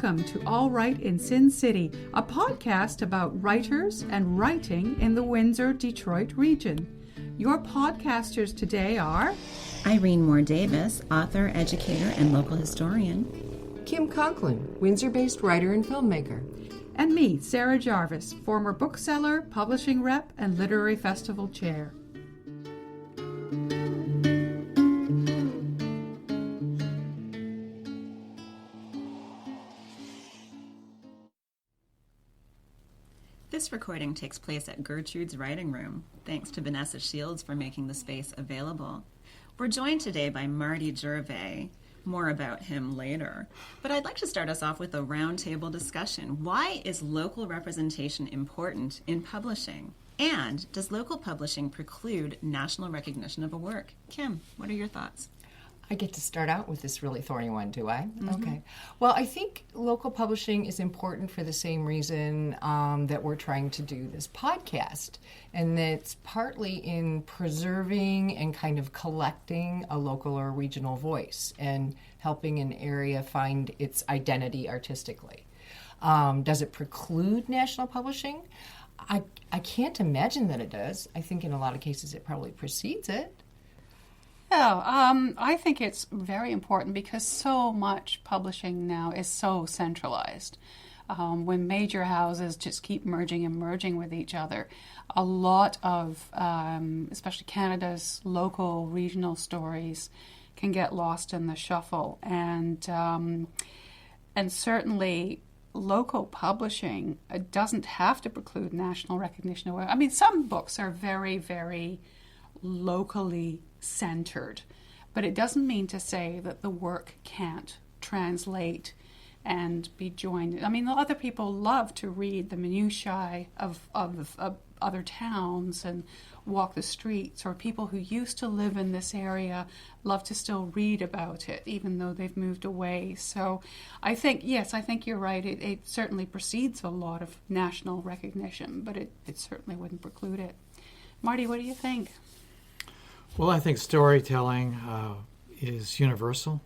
Welcome to All Right in Sin City, a podcast about writers and writing in the Windsor-Detroit region. Your podcasters today are Irene Moore Davis, author, educator, and local historian. Kim Conklin, Windsor-based writer and filmmaker. and me, Sarah Jarvis, former bookseller, publishing rep, and literary festival chair. This recording takes place at Gertrude's Writing Room. Thanks to Vanessa Shields for making the space available. We're joined today by Marty Gervais. More about him later. But I'd like to start us off with a roundtable discussion. Why is local representation important in publishing? And does local publishing preclude national recognition of a work? Kim, what are your thoughts? I get to start out with this really thorny one, do I? Mm-hmm. Okay. Well, I think local publishing is important for the same reason that we're trying to do this podcast. And it's partly in preserving and kind of collecting a local or regional voice and helping an area find its identity artistically. Does it preclude national publishing? I can't imagine that it does. I think in a lot of cases it probably precedes it. Yeah, I think it's very important because so much publishing now is so centralized. When major houses just keep merging and merging with each other, a lot of, especially Canada's local, regional stories can get lost in the shuffle. And certainly local publishing doesn't have to preclude national recognition. I mean, some books are very, very locally centered, but it doesn't mean to say that the work can't translate and be joined. I mean, other people love to read the minutiae of other towns and walk the streets, or people who used to live in this area love to still read about it, even though they've moved away. So I think, yes, I think you're right. It certainly precedes a lot of national recognition, but it certainly wouldn't preclude it. Marty, what do you think? Well, I think storytelling is universal.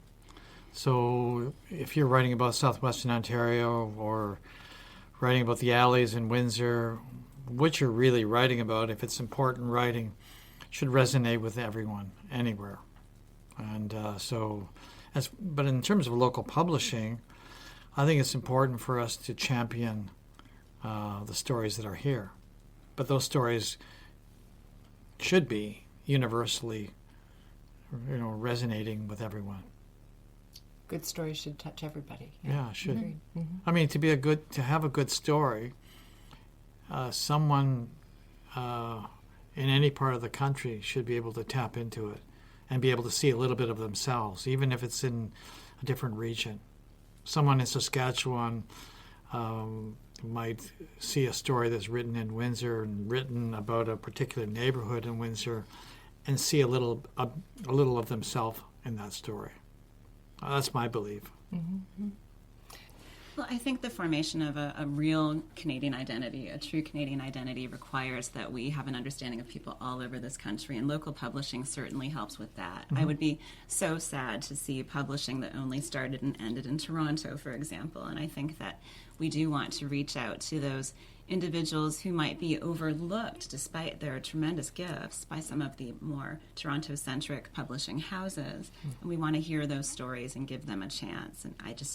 So if you're writing about southwestern Ontario or writing about the alleys in Windsor, what you're really writing about, if it's important writing, should resonate with everyone, anywhere. And but in terms of local publishing, I think it's important for us to champion the stories that are here. But those stories should be universally, resonating with everyone. Good stories should touch everybody. Yeah, it should. Mm-hmm. I mean, to have a good story, someone in any part of the country should be able to tap into it and be able to see a little bit of themselves, even if it's in a different region. Someone in Saskatchewan might see a story that's written in Windsor and written about a particular neighborhood in Windsor and see a little of themselves in that story. That's my belief. Mm-hmm. Well, I think the formation of a real Canadian identity, a true Canadian identity, requires that we have an understanding of people all over this country, and local publishing certainly helps with that. Mm-hmm. I would be so sad to see publishing that only started and ended in Toronto, for example, and I think that we do want to reach out to those individuals who might be overlooked despite their tremendous gifts by some of the more Toronto-centric publishing houses. And we want to hear those stories and give them a chance. And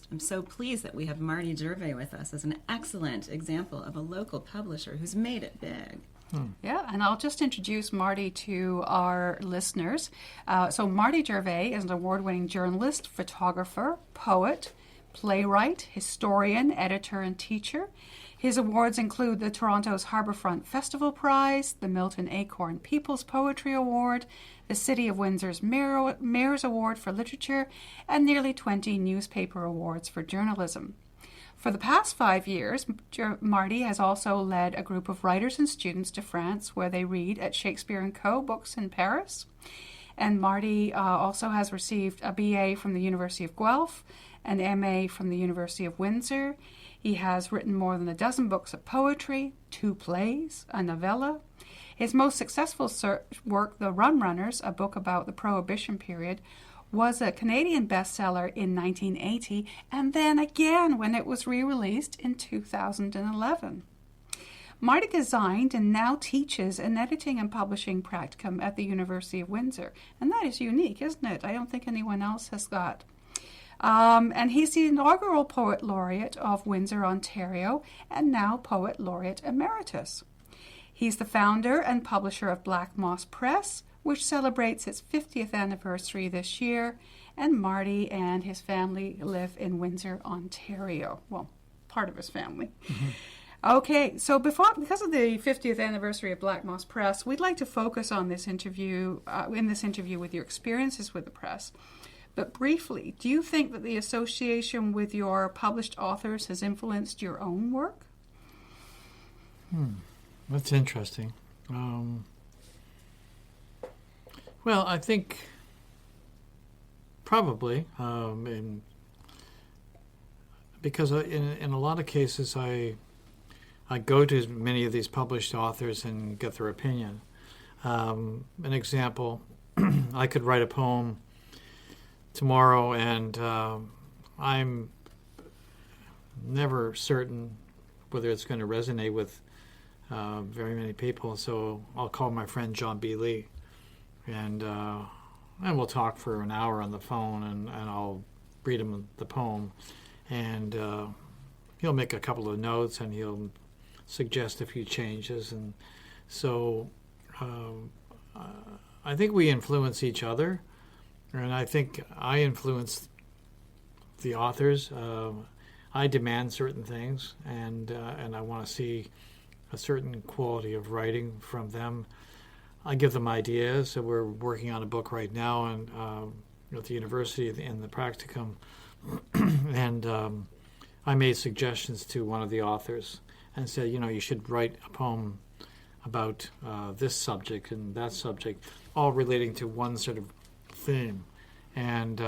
I'm so pleased that we have Marty Gervais with us as an excellent example of a local publisher who's made it big. Yeah, and I'll just introduce Marty to our listeners. So Marty Gervais is an award-winning journalist, photographer, poet, playwright, historian, editor, and teacher. His awards include the Toronto's Harbourfront Festival Prize, the Milton Acorn People's Poetry Award, the City of Windsor's Mayor's Award for Literature, and nearly 20 newspaper awards for journalism. For the past 5 years, Marty has also led a group of writers and students to France, where they read at Shakespeare Co books in Paris. And Marty also has received a BA from the University of Guelph, an MA from the University of Windsor. He has written more than a dozen books of poetry, 2 plays, a novella. His most successful work, The Rumrunners, a book about the Prohibition period, was a Canadian bestseller in 1980, and then again when it was re-released in 2011. Marty designed and now teaches an editing and publishing practicum at the University of Windsor. And that is unique, isn't it? I don't think anyone else has got. And he's the inaugural Poet Laureate of Windsor, Ontario, and now Poet Laureate Emeritus. He's the founder and publisher of Black Moss Press, which celebrates its 50th anniversary this year. And Marty and his family live in Windsor, Ontario. Well, part of his family. Mm-hmm. Okay, so because of the 50th anniversary of Black Moss Press, we'd like to focus on this interview, with your experiences with the press. But briefly, do you think that the association with your published authors has influenced your own work? That's interesting. Well, I think probably, because in a lot of cases I go to many of these published authors and get their opinion. An example, I could write a poem tomorrow, and I'm never certain whether it's going to resonate with very many people. So I'll call my friend John B. Lee, and we'll talk for an hour on the phone, and I'll read him the poem, and he'll make a couple of notes, and he'll suggest a few changes. And so I think we influence each other, and I think I influence the authors. I demand certain things, and I want to see a certain quality of writing from them. I give them ideas. So we're working on a book right now and at the university in the practicum, and I made suggestions to one of the authors and said, you should write a poem about this subject and that subject, all relating to one sort of theme. And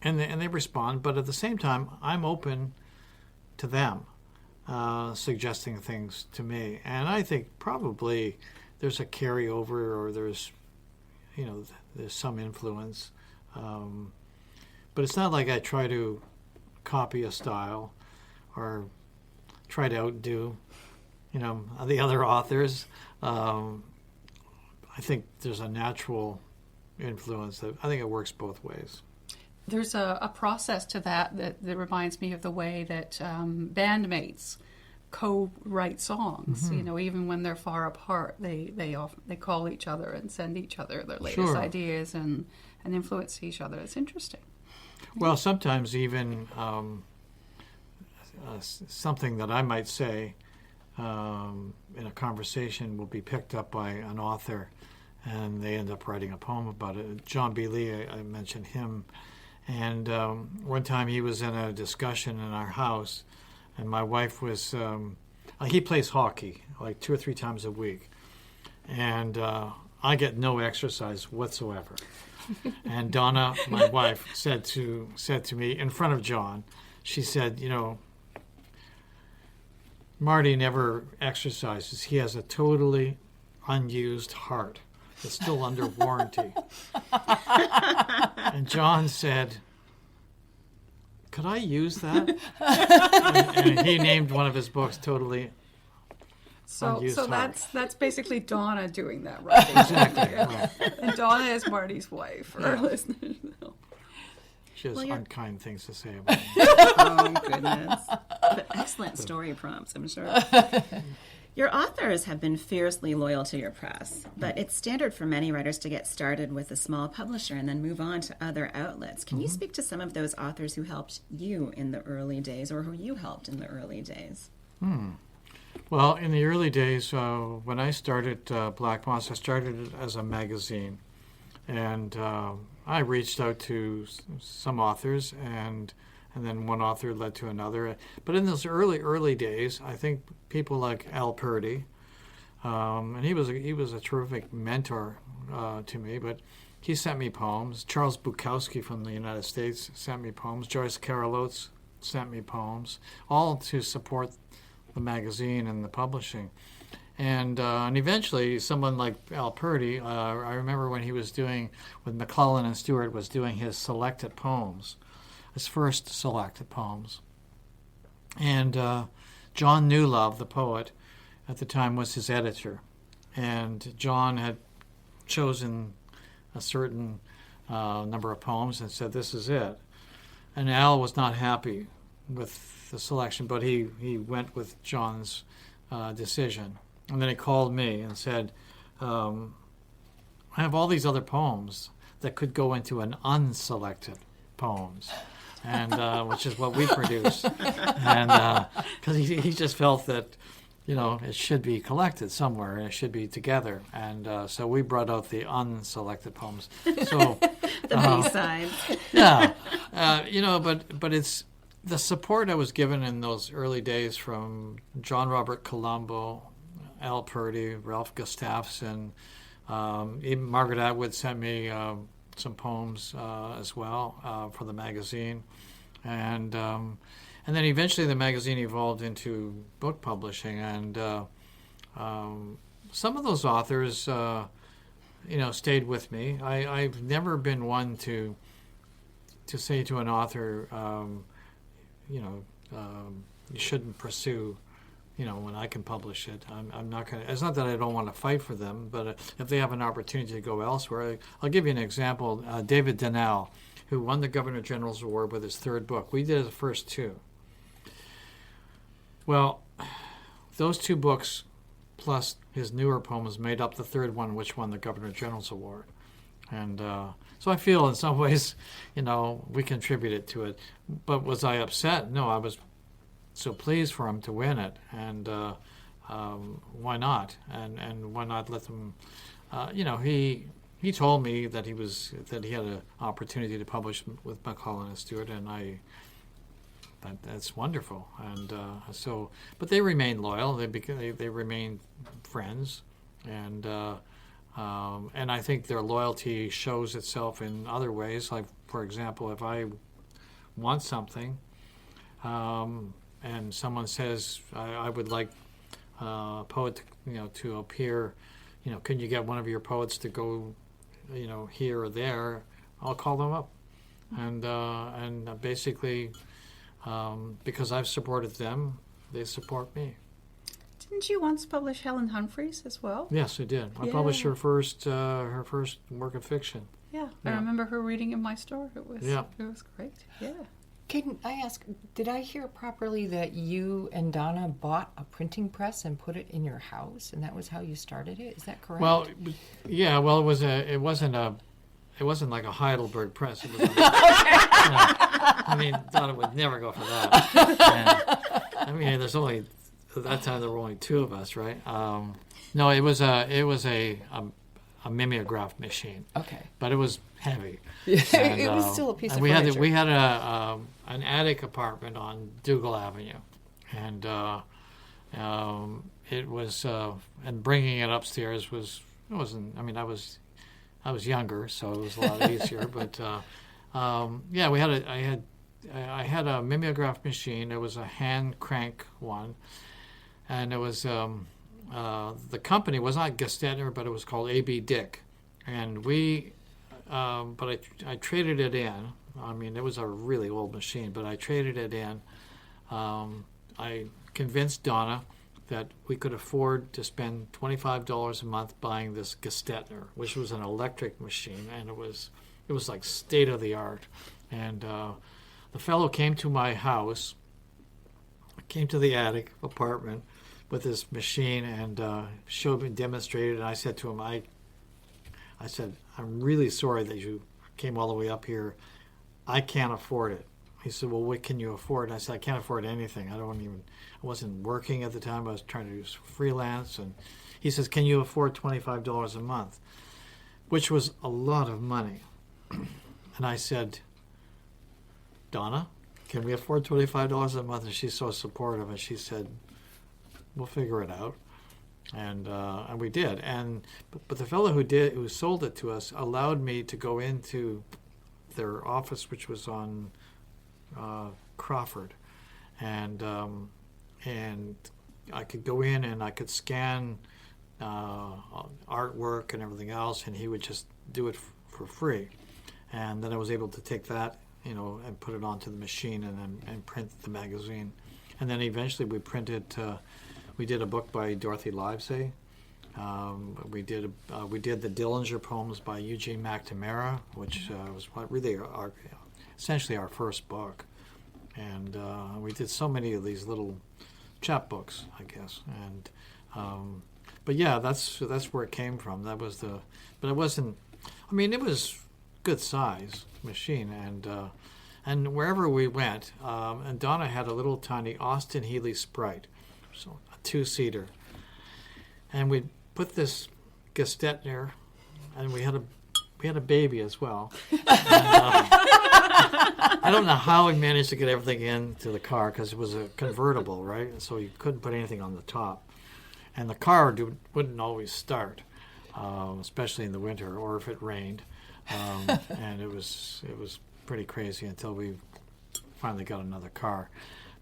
they respond, but at the same time, I'm open to them suggesting things to me. And I think probably there's a carryover, or there's some influence. But it's not like I try to copy a style or try to outdo, the other authors. I think there's a natural influence that I think it works both ways. There's a process to that reminds me of the way that bandmates co-write songs. Mm-hmm. Even when they're far apart, they call each other and send each other their latest ideas and influence each other. It's interesting. Well, sometimes even something that I might say in a conversation will be picked up by an author, and they end up writing a poem about it. John B. Lee, I mentioned him, and one time he was in a discussion in our house, and my wife was, he plays hockey like 2 or 3 times a week, and I get no exercise whatsoever. And Donna, my wife, said to me in front of John, she said, Marty never exercises. He has a totally unused heart. It's still under warranty. And John said, could I use that? and he named one of his books Totally Unused Heart. that's basically Donna doing that, right? Exactly. Right. And Donna is Marty's wife, for our listeners. She has unkind things to say about me. Oh, goodness. But excellent story prompts, I'm sure. Your authors have been fiercely loyal to your press, but it's standard for many writers to get started with a small publisher and then move on to other outlets. Can you speak to some of those authors who helped you in the early days, or who you helped in the early days? Well, in the early days, when I started Black Moss, I started it as a magazine. And I reached out to some authors, and then one author led to another. But in those early days, I think people like Al Purdy, and he was a terrific mentor to me, but he sent me poems. Charles Bukowski from the United States sent me poems. Joyce Carol Oates sent me poems, all to support the magazine and the publishing. And eventually, someone like Al Purdy, I remember when he was doing, when McClellan and Stewart was doing his selected poems, his first selected poems. And John Newlove, the poet, at the time was his editor. And John had chosen a certain number of poems and said, this is it. And Al was not happy with the selection, but he went with John's decision. And then he called me and said, I have all these other poems that could go into an unselected poems, and which is what we produce. And because he just felt that, it should be collected somewhere and it should be together. And so we brought out the unselected poems. So the B-side. Yeah. But it's the support I was given in those early days from John Robert Colombo, Al Purdy, Ralph Gustafson, even Margaret Atwood sent me some poems as well for the magazine. And then eventually the magazine evolved into book publishing, and some of those authors, stayed with me. I've never been one to say to an author, you shouldn't pursue, when I can publish it. I'm not going to. It's not that I don't want to fight for them, but if they have an opportunity to go elsewhere, I'll give you an example. David Donnell, who won the Governor General's Award with his third book. We did the first two. Well, those two books, plus his newer poems, made up the third one, which won the Governor General's Award. And so I feel in some ways, we contributed to it. But was I upset? No, I was so pleased for him to win it. And why not? And why not let them, he told me that he had an opportunity to publish with McClellan and Stewart, and that's wonderful. And but they remained loyal. They remained friends, and I think their loyalty shows itself in other ways. Like, for example, if I want something, and someone says I would like a poet, to appear, can you get one of your poets to go, here or there? I'll call them up, and basically. Because I've supported them, they support me. Didn't you once publish Helen Humphreys as well? Yes, I did. I published her first work of fiction. Yeah, I remember her reading in my store. It was great. Yeah. Can I ask, did I hear properly that you and Donna bought a printing press and put it in your house, and that was how you started it? Is that correct? Well, yeah. Well, it wasn't like a Heidelberg press. It was Donna would never go for that. And, there's only at that time there were only two of us, right? No, it was a mimeograph machine. Okay. But it was heavy. And, it was still a piece of furniture. We had an attic apartment on Dougal Avenue, and it was and bringing it upstairs wasn't. I was younger, so it was a lot easier. But I had a mimeograph machine. It was a hand crank one, and it was the company was not Gestetner, but it was called A.B. Dick, and but I traded it in. It was a really old machine, but I traded it in. I convinced Donna that we could afford to spend $25 a month buying this Gestetner, which was an electric machine, and it was like state of the art. And the fellow came to my house, came to the attic apartment with this machine, and showed me, demonstrated. And I said to him, I said, I'm really sorry that you came all the way up here. I can't afford it. He said, well, what can you afford? And I said, I can't afford anything. I wasn't working at the time. I was trying to do freelance. And he says, can you afford $25 a month? Which was a lot of money. And I said, Donna, can we afford $25 a month? And she's so supportive. And she said, we'll figure it out. And we did. But the fellow who sold it to us allowed me to go into their office, which was on Crawford, and I could go in and I could scan artwork and everything else, and he would just do it for free. And then I was able to take that, and put it onto the machine and print the magazine. And then eventually we did a book by Dorothy Livesey. We did the Dillinger poems by Eugene McNamara, which was really essentially our first book. And we did so many of these little chapbooks, I guess. And but yeah, that's where it came from. But it wasn't. I mean, it was good size machine, and wherever we went, and Donna had a little tiny Austin Healey Sprite, so a 2-seater, and we'd put this Gastet there, and we had a baby as well. And, I don't know how we managed to get everything into the car because it was a convertible, right? And so you couldn't put anything on the top, and the car wouldn't always start, especially in the winter or if it rained. And it was pretty crazy until we finally got another car.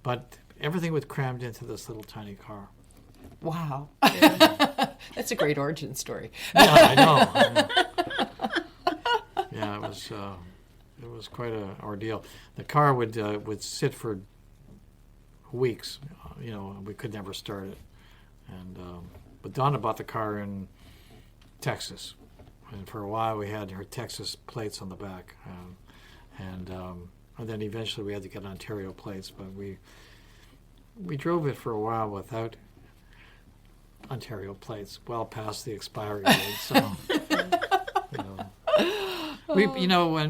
But everything was crammed into this little tiny car. Wow. That's a great origin story. Yeah, I know. Yeah, it was quite an ordeal. The car would sit for weeks. We could never start it. And but Donna bought the car in Texas. And for a while, we had her Texas plates on the back, and then eventually we had to get Ontario plates. But we drove it for a while without Ontario plates, well past the expiry date. So,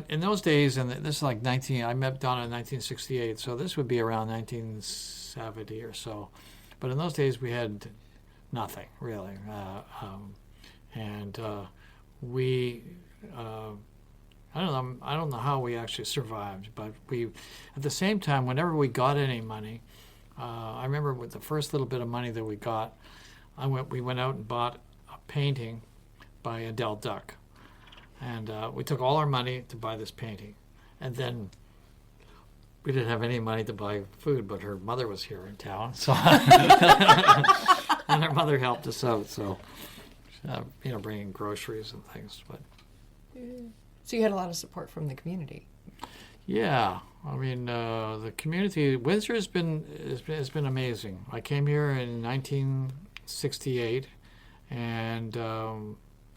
in those days, and this is like I met Donna in 1968, so this would be around 1970 or so. But in those days, we had nothing really, and. I don't know how we actually survived, but at the same time, whenever we got any money, I remember with the first little bit of money that we got, we went out and bought a painting by Adele Duck, and we took all our money to buy this painting, and then we didn't have any money to buy food, but her mother was here in town, so and her mother helped us out, so. Bringing groceries and things, but so you had a lot of support from the community. Yeah, I mean the community. Windsor has been amazing. I came here in 1968, and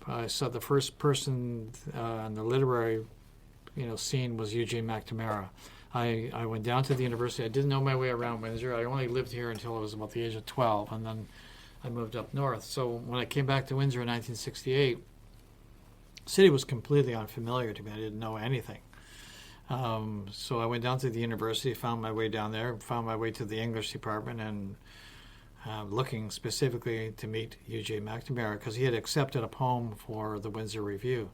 I saw the first person in the literary, scene was Eugene McNamara. I went down to the university. I didn't know my way around Windsor. I only lived here until I was about the age of 12, and then I moved up north. So when I came back to Windsor in 1968, the city was completely unfamiliar to me. I didn't know anything. So I went down to the university, found my way down there, found my way to the English department, and looking specifically to meet Eugene McNamara because he had accepted a poem for the Windsor Review.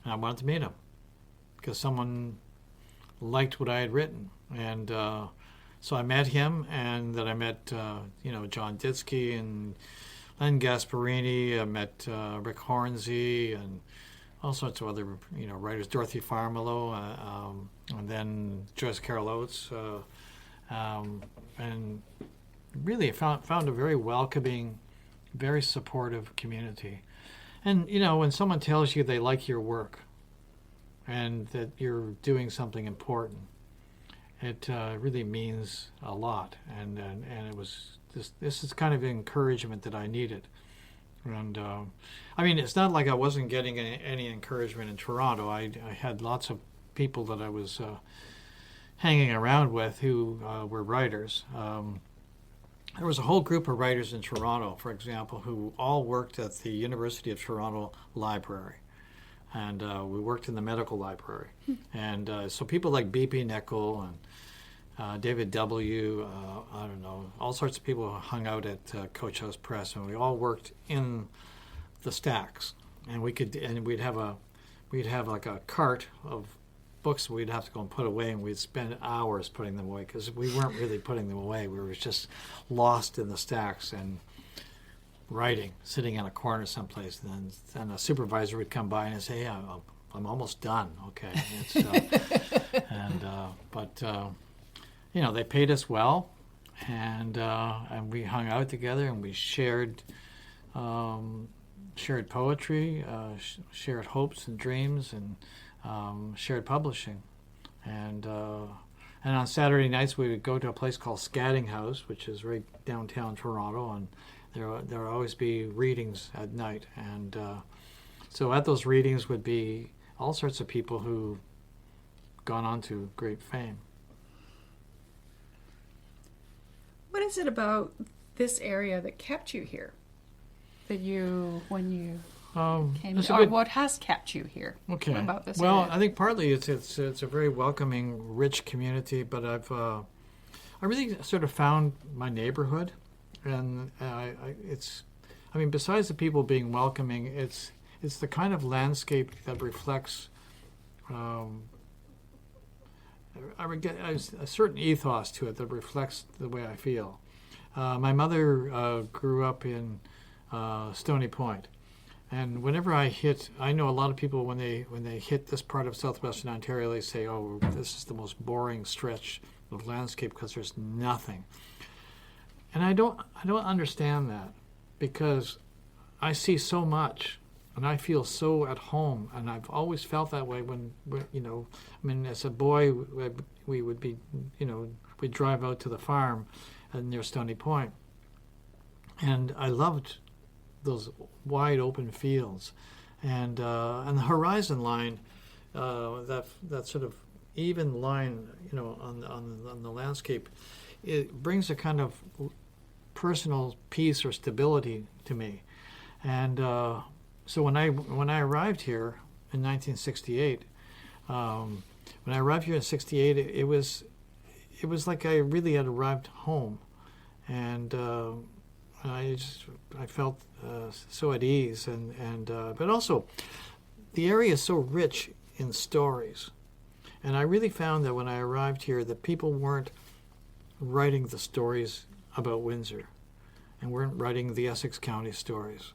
And I wanted to meet him because someone liked what I had written. And so I met him, and then I met, John Ditsky and Len Gasparini. I met Rick Hornsey and all sorts of other, writers, Dorothy Farmelo, and then Joyce Carol Oates. And really found a very welcoming, very supportive community. And, when someone tells you they like your work and that you're doing something important, it really means a lot, and it was this is kind of encouragement that I needed, and it's not like I wasn't getting any encouragement in Toronto. I had lots of people that I was hanging around with who were writers. There was a whole group of writers in Toronto, for example, who all worked at the University of Toronto Library. And we worked in the medical library. And so people like B.P. Nickel and David W., all sorts of people hung out at Coach House Press, and we all worked in the stacks. And we'd have like a cart of books we'd have to go and put away, and we'd spend hours putting them away because we weren't really putting them away. We were just lost in the stacks and writing, sitting in a corner someplace, and then a supervisor would come by and say, "Hey, I'm almost done." Okay, but they paid us well, and we hung out together, and we shared poetry, shared hopes and dreams, and shared publishing. And on Saturday nights we would go to a place called Scatting House, which is right downtown Toronto, and there would always be readings at night. And so at those readings would be all sorts of people who've gone on to great fame. What is it about this area that kept you here? That you, when you came, or what has kept you here? Okay. About this well, area? I think partly it's a very welcoming, rich community, but I really sort of found my neighborhood, and besides the people being welcoming, it's the kind of landscape that reflects I would get a certain ethos to it that reflects the way I feel. My mother grew up in Stony Point, and whenever I know a lot of people when they hit this part of southwestern Ontario, they say, "Oh, this is the most boring stretch of landscape because there's nothing." And I don't understand that, because I see so much. And I feel so at home, and I've always felt that way when as a boy, we would be, we'd drive out to the farm near Stony Point, and I loved those wide open fields, and the horizon line, that sort of even line, on the landscape, it brings a kind of personal peace or stability to me, and. So when I arrived here in 1968, it was like I really had arrived home, and I felt so at ease, and but also the area is so rich in stories, and I really found that when I arrived here that people weren't writing the stories about Windsor, and weren't writing the Essex County stories.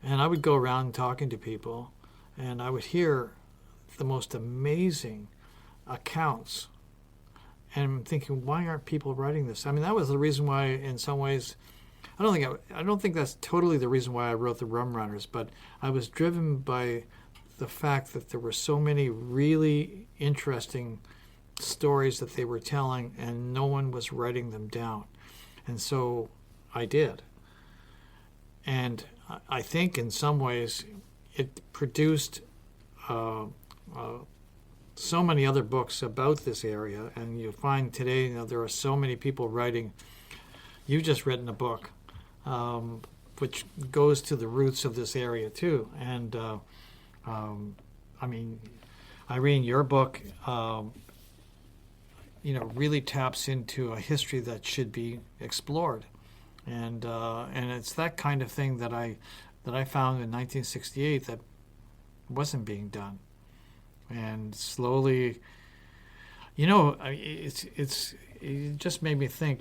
And I would go around talking to people, and I would hear the most amazing accounts. And I'm thinking, why aren't people writing this? I mean, that was the reason why, in some ways, I don't think that's totally the reason why I wrote the Rumrunners, but I was driven by the fact that there were so many really interesting stories that they were telling, and no one was writing them down. And so I did. And I think in some ways it produced so many other books about this area, and you find today there are so many people writing. You've just written a book which goes to the roots of this area too, and Irene, your book really taps into a history that should be explored. And it's that kind of thing that I found in 1968 that wasn't being done, and slowly, it just made me think.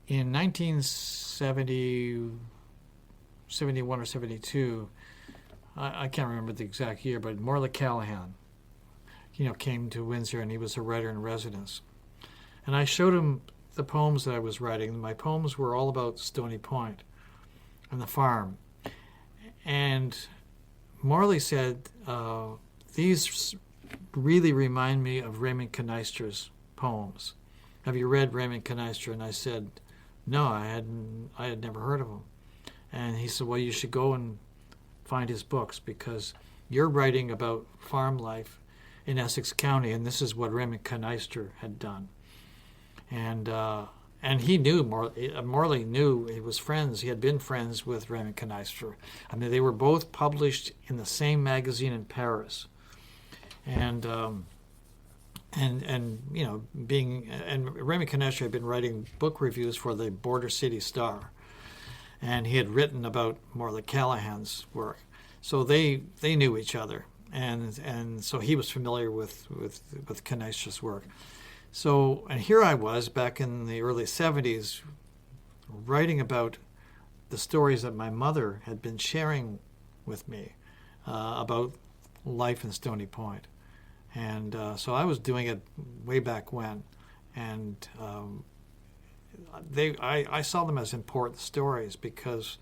In 1970, 71 or 72, I can't remember the exact year, but Morley Callahan, came to Windsor, and he was a writer in residence, and I showed him the poems that I was writing. My poems were all about Stony Point and the farm. And Morley said, these really remind me of Raymond Caneister's poems. Have you read Raymond Caneister? And I said, no, I had never heard of him. And he said, well, you should go and find his books, because you're writing about farm life in Essex County, and this is what Raymond Caneister had done. And he knew, Morley knew, he was friends, he had been friends with Raymond Caneister. I mean, they were both published in the same magazine in Paris. And Raymond Caneister had been writing book reviews for the Border City Star. And he had written about Morley Callahan's work. So they knew each other. And so he was familiar with Caneister's work. So, and here I was back in the early 70s writing about the stories that my mother had been sharing with me about life in Stony Point. And so I was doing it way back when. And I saw them as important stories because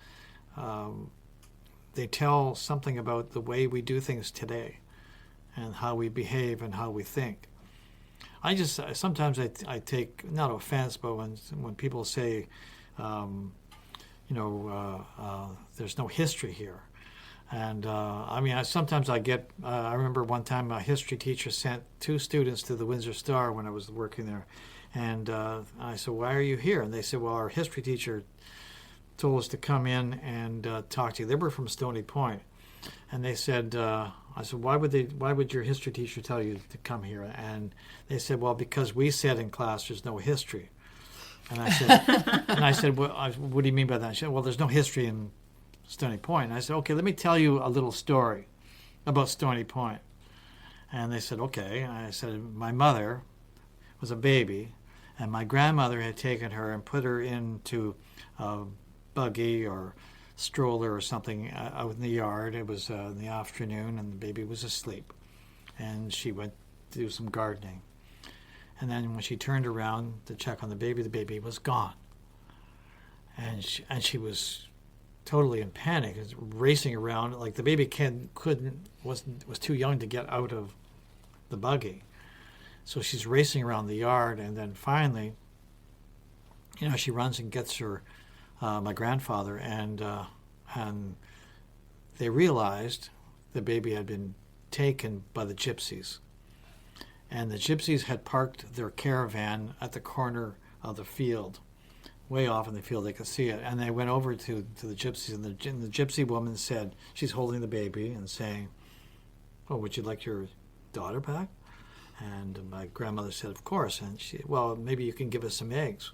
they tell something about the way we do things today and how we behave and how we think. Sometimes I take, not offense, but when people say, there's no history here. And sometimes I get, I remember one time a history teacher sent 2 students to the Windsor Star when I was working there. And I said, why are you here? And they said, well, our history teacher told us to come in and talk to you. They were from Stony Point. And they said, I said, why would your history teacher tell you to come here? And they said, well, because we said in class there's no history. And I said, well, what do you mean by that? She said, well, there's no history in Stony Point. And I said, okay, let me tell you a little story about Stony Point. And they said, okay. And I said, my mother was a baby, and my grandmother had taken her and put her into a buggy or stroller or something out in the yard. It was in the afternoon, and the baby was asleep. And she went to do some gardening. And then when she turned around to check on the baby was gone. And she was totally in panic, racing around like the baby was too young to get out of the buggy. So she's racing around the yard, and then finally, she runs and gets her my grandfather, and they realized the baby had been taken by the gypsies. And the gypsies had parked their caravan at the corner of the field, way off in the field. They could see it. And they went over to the gypsies, and the gypsy woman said, she's holding the baby and saying, oh, would you like your daughter back? And my grandmother said, of course. And she, well, maybe you can give us some eggs.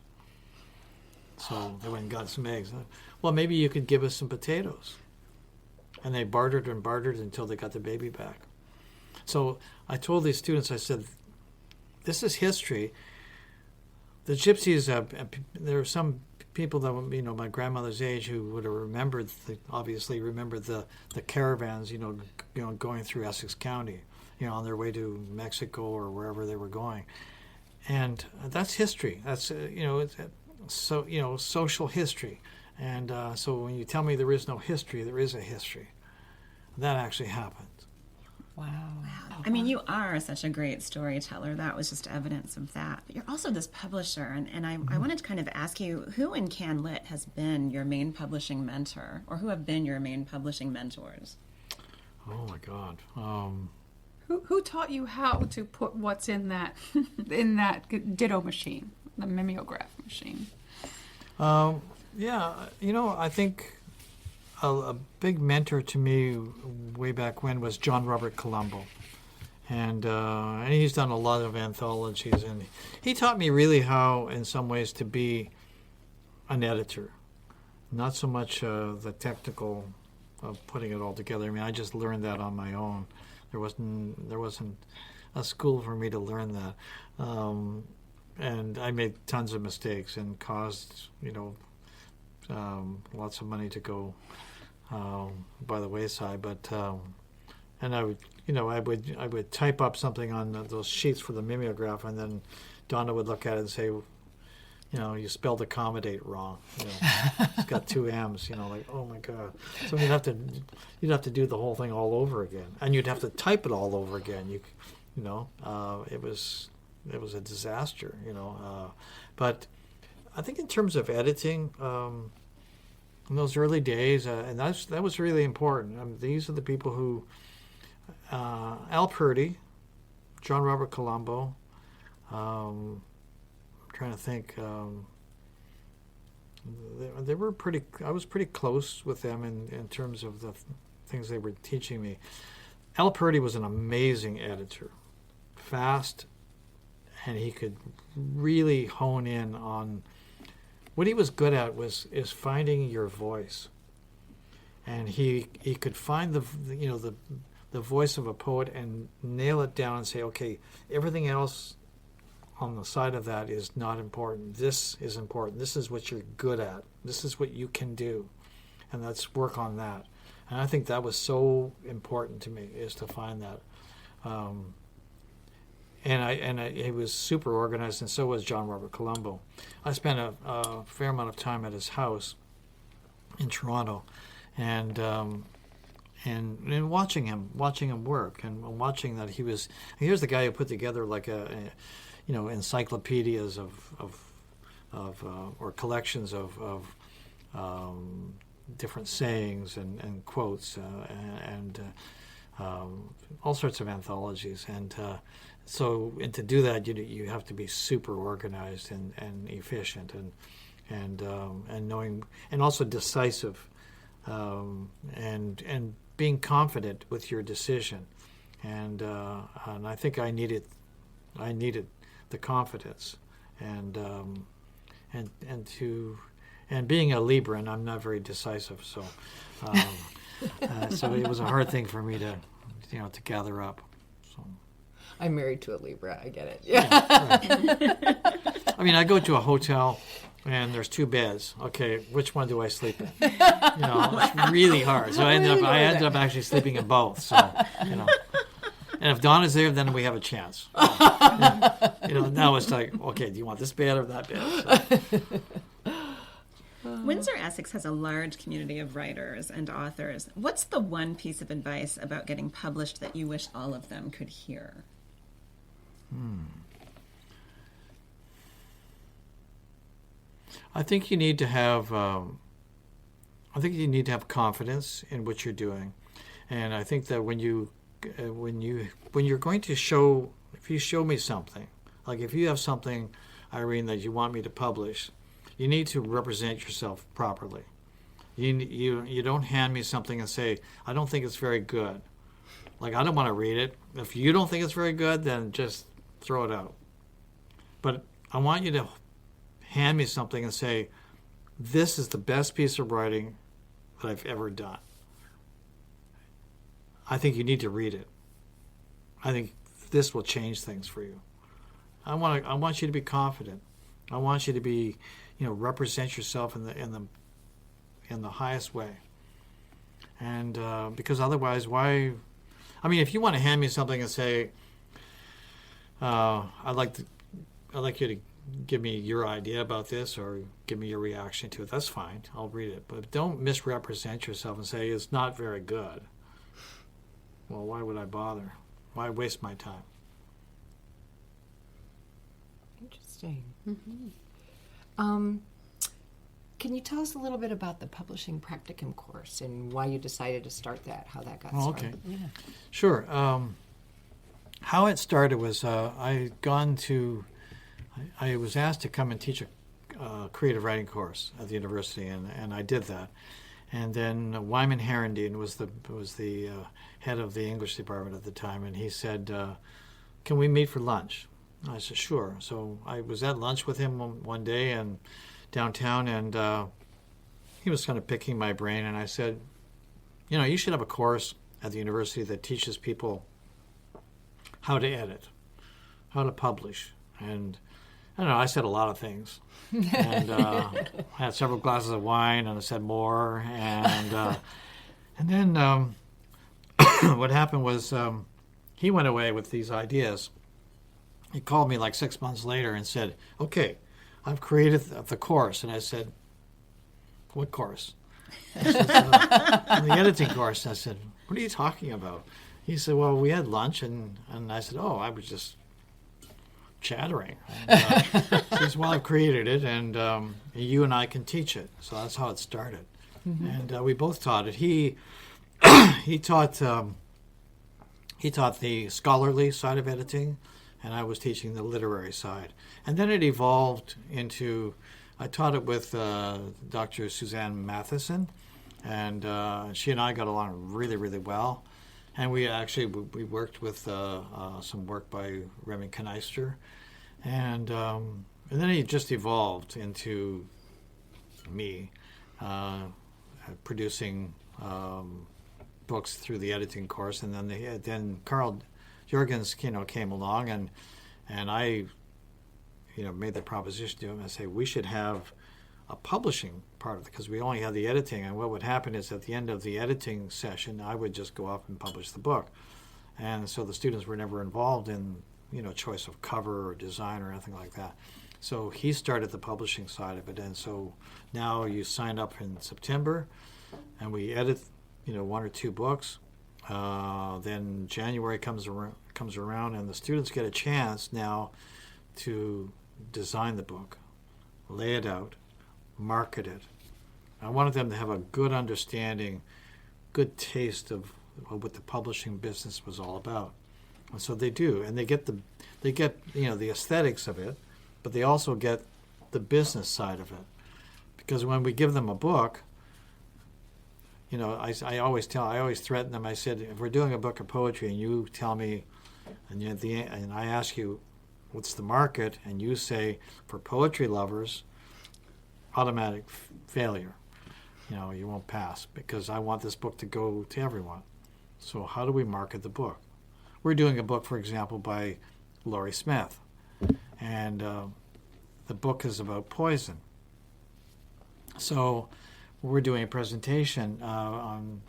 So they went and got some eggs. Well, maybe you could give us some potatoes. And they bartered and bartered until they got the baby back. So I told these students, I said, this is history. The gypsies, there are some people that, my grandmother's age who would have remembered, obviously remembered the caravans, going through Essex County, on their way to Mexico or wherever they were going. And that's history. That's, social history. And so when you tell me there is no history, there is a history. That actually happened. Wow. I mean, you are such a great storyteller. That was just evidence of that. But you're also this publisher, and I wanted to kind of ask you, who in Can Lit has been your main publishing mentor, or who have been your main publishing mentors? Oh, my God. Who taught you how to put what's in that ditto machine, the mimeograph machine? I think a big mentor to me way back when was John Robert Colombo. And he's done a lot of anthologies. And he taught me really how, in some ways, to be an editor. Not so much the technical of putting it all together. I mean, I just learned that on my own. There wasn't a school for me to learn that. And I made tons of mistakes and caused, lots of money to go by the wayside. But and I would type up something on those sheets for the mimeograph, and then Donna would look at it and say, you spelled accommodate wrong. It's got 2 M's. Like, oh my God. So you'd have to do the whole thing all over again, and you'd have to type it all over again. It was a disaster. But I think in terms of editing, in those early days, and that was really important. I mean, these are the people who, Al Purdy, John Robert Colombo. I'm trying to think. They were pretty. I was pretty close with them in terms of the things they were teaching me. Al Purdy was an amazing editor, fast, and he could really hone in on. What he was good at is finding your voice, and he could find the voice of a poet and nail it down and say, okay, everything else on the side of that is not important. This is important. This is what you're good at. This is what you can do, and let's work on that. And I think that was so important to me, is to find that. he was super organized, and so was John Robert Colombo. I spent a fair amount of time at his house in Toronto, and watching him work, and watching that he was. Here's the guy who put together like encyclopedias or collections of different sayings and quotes and all sorts of anthologies, and to do that you have to be super organized and efficient and knowing, and also decisive, and being confident with your decision, and I think I needed the confidence, and being a Libran, I'm not very decisive, so so it was a hard thing for me to gather up. So. I'm married to a Libra. I get it. Yeah. Right. I mean, I go to a hotel and there's 2 beds. Okay, which one do I sleep in? It's really hard. So I ended up actually sleeping in both. So, and if Donna's there, then we have a chance. Now it's like, okay, do you want this bed or that bed? So. Windsor, Essex has a large community of writers and authors. What's the one piece of advice about getting published that you wish all of them could hear? I think you need to have. Confidence in what you're doing, and I think that when you're going to show, if you show me something, like if you have something, Irene, that you want me to publish, you need to represent yourself properly. You don't hand me something and say, I don't think it's very good. Like, I don't want to read it. If you don't think it's very good, then just throw it out. But I want you to hand me something and say, this is the best piece of writing that I've ever done. I think you need to read it. I think this will change things for you. I want you to be confident. I want you to be, represent yourself in the highest way. And because otherwise, why? I mean, if you want to hand me something and say, I'd like you to give me your idea about this or give me your reaction to it, that's fine. I'll read it. But don't misrepresent yourself and say it's not very good. Well, why would I bother? Why waste my time? Interesting. Mm-hmm. Can you tell us a little bit about the Publishing Practicum course and why you decided to start that, how that got started? Okay. Yeah. Sure. How it started was I was asked to come and teach a creative writing course at the university, and I did that. And then Wyman Herendeen was the head of the English department at the time, and he said, "Can we meet for lunch?" I said, "Sure." So I was at lunch with him one day and downtown, and he was kind of picking my brain, and I said, you should have a course at the university that teaches people how to edit, how to publish, and I don't know, I said a lot of things. And I had several glasses of wine, and I said more. And then what happened was he went away with these ideas. He called me like 6 months later and said, "Okay, I've created the course." And I said, "What course?" I said, the editing course. And I said, "What are you talking about?" He said, "Well, we had lunch." And I said, "Oh, I was just chattering." And, he says, "Well, I've created it, and you and I can teach it." So that's how it started. Mm-hmm. And we both taught it. He taught the scholarly side of editing, and I was teaching the literary side. And then it evolved into, I taught it with Dr. Suzanne Matheson, and she and I got along really, really well. And we worked with some work by Remy Kneister, and then it just evolved into me producing books through the editing course, and then Carl Jurgens came along, and I made the proposition to him. I say we should have a publishing part of it, because we only had the editing, and what would happen is at the end of the editing session I would just go off and publish the book, and so the students were never involved in choice of cover or design or anything like that. So he started the publishing side of it, and so now you sign up in September, and we edit, 1 or 2 books. Then January comes around, and the students get a chance now to design the book, lay it out, market it. I wanted them to have a good understanding, good taste of what the publishing business was all about. And so they do, and they get the aesthetics of it, but they also get the business side of it. Because when we give them a book, I always threaten them. I said, if we're doing a book of poetry and you tell me, and I ask you, what's the market, and you say, for poetry lovers, automatic failure. You won't pass, because I want this book to go to everyone. So how do we market the book? We're doing a book, for example, by Laurie Smith, and the book is about poison. So we're doing a presentation on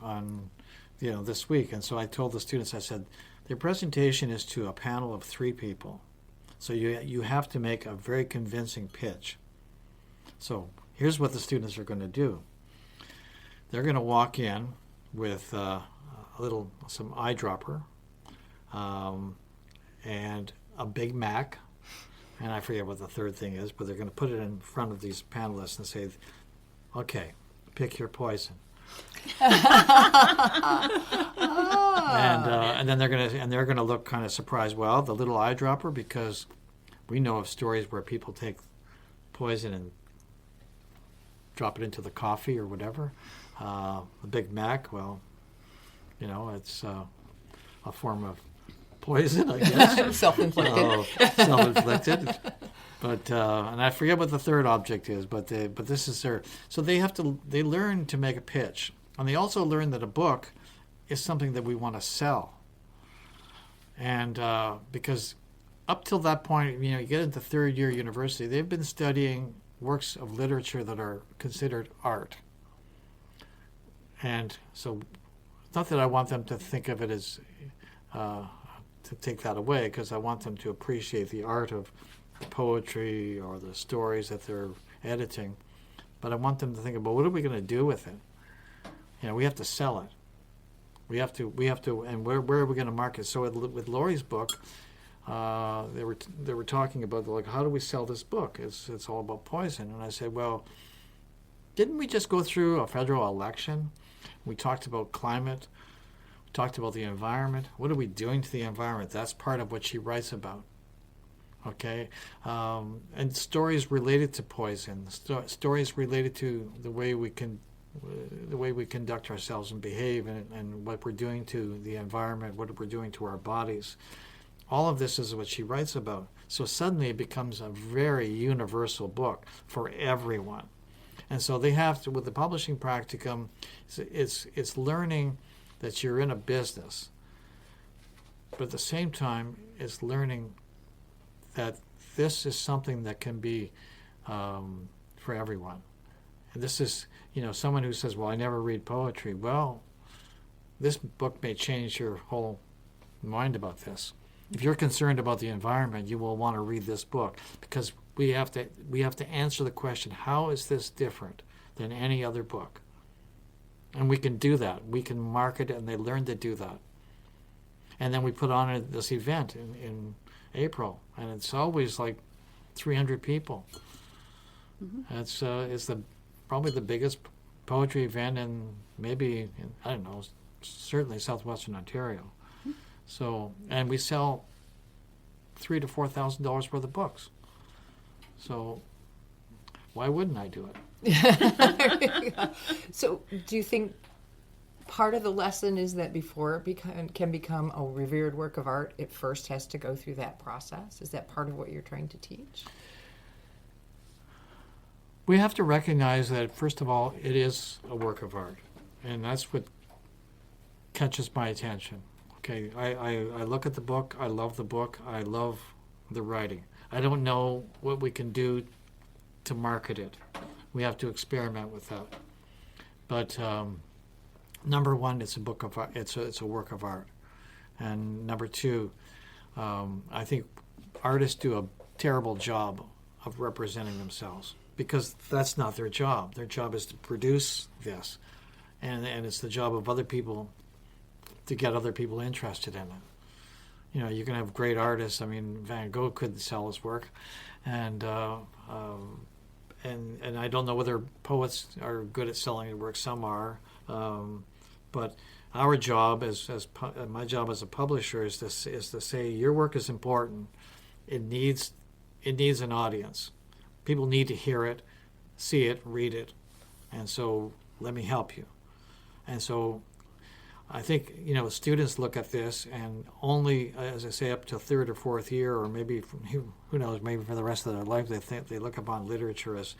this week, and so I told the students, I said, the presentation is to a panel of 3 people. So you have to make a very convincing pitch. So here's what the students are going to do. They're going to walk in with some eyedropper and a Big Mac, and I forget what the third thing is, but they're going to put it in front of these panelists and say, okay, pick your poison. And then they're gonna look kind of surprised. Well, the little eyedropper, because we know of stories where people take poison and drop it into the coffee or whatever. The Big Mac, well, it's a form of poison, I guess. Self-inflicted. Self-inflicted. But and I forget what the third object is, but this is their. So they learn to make a pitch, and they also learn that a book is something that we want to sell. And because up till that point, you get into third year university, they've been studying works of literature that are considered art. And so, it's not that I want them to think of it as to take that away, because I want them to appreciate the art of the poetry or the stories that they're editing, but I want them to think about, what are we going to do with it? We have to sell it. We have to, and where are we going to market? So with Laurie's book, they were talking about, like, how do we sell this book? It's all about poison. And I said, well, didn't we just go through a federal election? We talked about climate. We talked about the environment. What are we doing to the environment? That's part of what she writes about. Okay, and stories related to poison, stories related to the way we conduct ourselves and behave, and what we're doing to the environment, what we're doing to our bodies. All of this is what she writes about. So suddenly it becomes a very universal book for everyone. And so they have to, with the publishing practicum, it's learning that you're in a business, but at the same time, it's learning that this is something that can be for everyone. And this is, someone who says, well, I never read poetry. Well, this book may change your whole mind about this. If you're concerned about the environment, you will want to read this book, because we have to answer the question, how is this different than any other book? And we can do that. We can market it, and they learn to do that. And then we put on this event in April, and it's always like 300 people. Mm-hmm. It's probably the biggest poetry event in maybe, I don't know, certainly southwestern Ontario. Mm-hmm. So, and we sell $3,000 to $4,000 worth of books. So why wouldn't I do it? So do you think part of the lesson is that before it can become a revered work of art, it first has to go through that process? Is that part of what you're trying to teach? We have to recognize that, first of all, it is a work of art. And that's what catches my attention. Okay, I look at the book, I love the book, I love the writing. I don't know what we can do to market it. We have to experiment with that. But number one, it's a book of art. It's a work of art. And number two, I think artists do a terrible job of representing themselves because that's not their job. Their job is to produce this, and it's the job of other people to get other people interested in it. You know, you can have great artists. I mean, Van Gogh couldn't sell his work, and I don't know whether poets are good at selling their work. Some are, but our job, my job as a publisher, is to say your work is important. It needs an audience. People need to hear it, see it, read it, and so let me help you. And so I think, you know, students look at this and only, as I say, up to third or fourth year, or maybe who knows, maybe for the rest of their life, they look upon literature as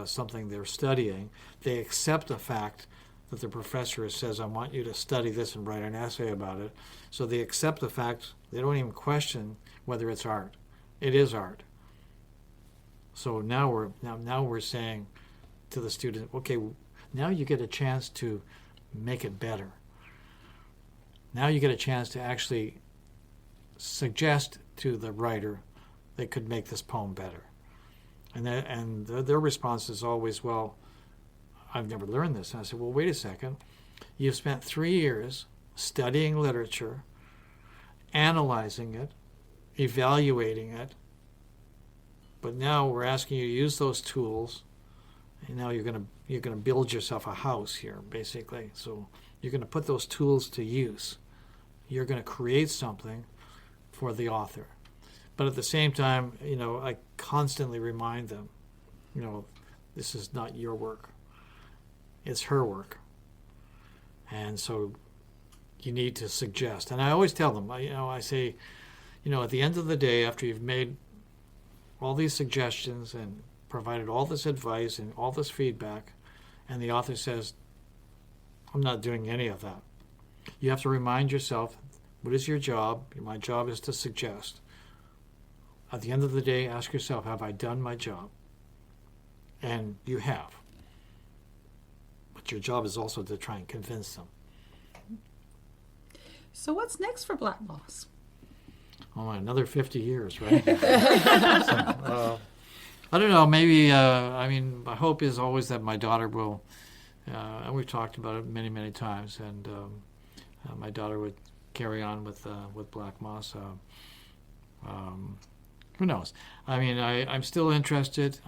something they're studying. They accept the fact that the professor says, I want you to study this and write an essay about it. So they accept the fact. They don't even question whether it's art. It is art. So now we're saying to the student, okay, now you get a chance to make it better. Now you get a chance to actually suggest to the writer they could make this poem better. And their response is always, well, I've never learned this. And I said, well, wait a second. You've spent 3 years studying literature, analyzing it, evaluating it, but now we're asking you to use those tools, and now you're going to build yourself a house here, basically. So you're going to put those tools to use. You're going to create something for the author. But at the same time, you know, I constantly remind them, you know, this is not your work. It's her work. And so you need to suggest. And I always tell them, I say, you know, at the end of the day, after you've made all these suggestions and provided all this advice and all this feedback, and the author says, I'm not doing any of that. You have to remind yourself, what is your job? My job is to suggest. At the end of the day, ask yourself, have I done my job? And you have. But your job is also to try and convince them. So what's next for Black Moss? Oh, another 50 years, right? I don't know. Maybe, my hope is always that my daughter will, and we've talked about it many, many times, and my daughter would carry on with Black Moss. Who knows? I mean, I'm still interested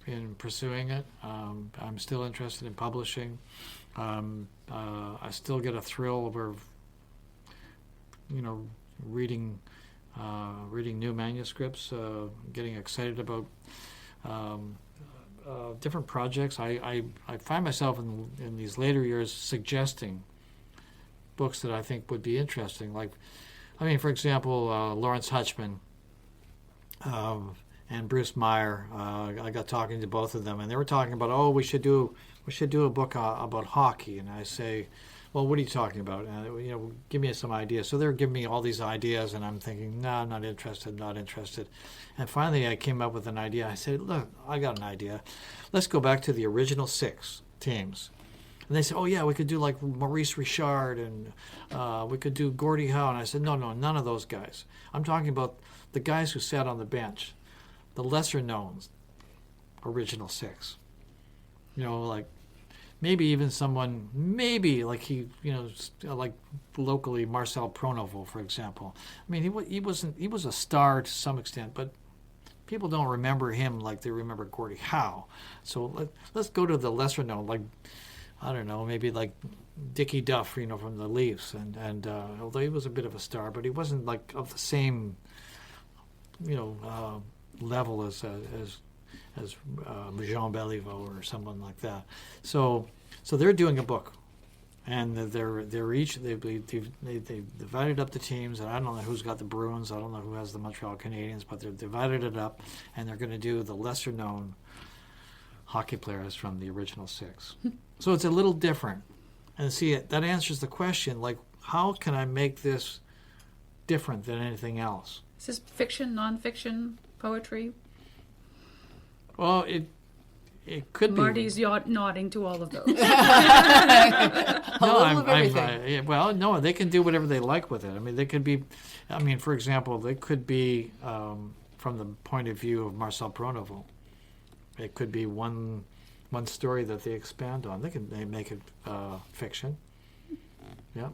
in pursuing it. I'm still interested in publishing. I still get a thrill over, reading new manuscripts, getting excited about different projects. I find myself in these later years suggesting books that I think would be interesting. For example, Lawrence Hutchman and Bruce Meyer. I got talking to both of them, and they were talking about, we should do a book about hockey. And I say, well, what are you talking about? Give me some ideas. So they're giving me all these ideas, and I'm thinking, no, I'm not interested. And finally, I came up with an idea. I said, look, I got an idea. Let's go back to the original 6 teams. And they said, oh, yeah, we could do like Maurice Richard, and we could do Gordie Howe. And I said, no, none of those guys. I'm talking about the guys who sat on the bench, the lesser-known original 6. Maybe even someone, like locally Marcel Pronovost, for example. I mean, he was a star to some extent, but people don't remember him like they remember Gordie Howe. So let's go to the lesser known, maybe like Dickie Duff, from the Leafs, and although he was a bit of a star, but he wasn't like of the same, level as Jean Beliveau or someone like that. So they're doing a book, and they're each they divided up the teams, and I don't know who's got the Bruins, I don't know who has the Montreal Canadiens, but they're divided it up, and they're going to do the lesser known hockey players from the original 6. So it's a little different, and see, that answers the question, like, how can I make this different than anything else? Is this fiction, nonfiction, poetry? Well, it could Marty's be. nodding to all of those. No, little of everything. well, no, they can do whatever they like with it. I mean, they could be. I mean, for example, they could be from the point of view of Marcel Pronovost. It could be one story that they expand on. They make it fiction. Yeah.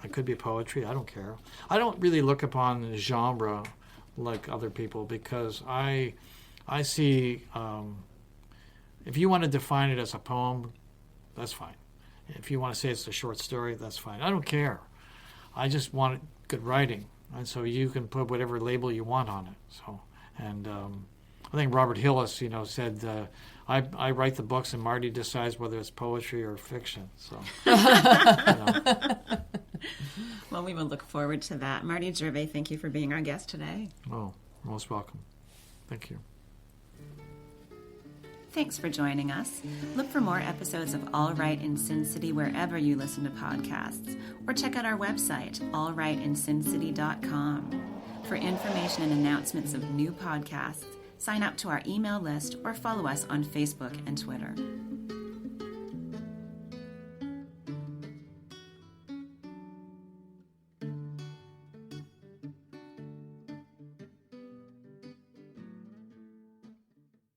It could be poetry. I don't care. I don't really look upon genre like other people because I see if you want to define it as a poem, that's fine. If you want to say it's a short story, that's fine. I don't care. I just want good writing, and so you can put whatever label you want on it. So, and I think Robert Hillis, said, I write the books and Marty decides whether it's poetry or fiction. So, Well, we will look forward to that. Marty Gervais, thank you for being our guest today. Oh, most welcome. Thank you. Thanks for joining us. Look for more episodes of All Right in Sin City wherever you listen to podcasts, or check out our website, allrightinsincity.com. For information and announcements of new podcasts, sign up to our email list or follow us on Facebook and Twitter.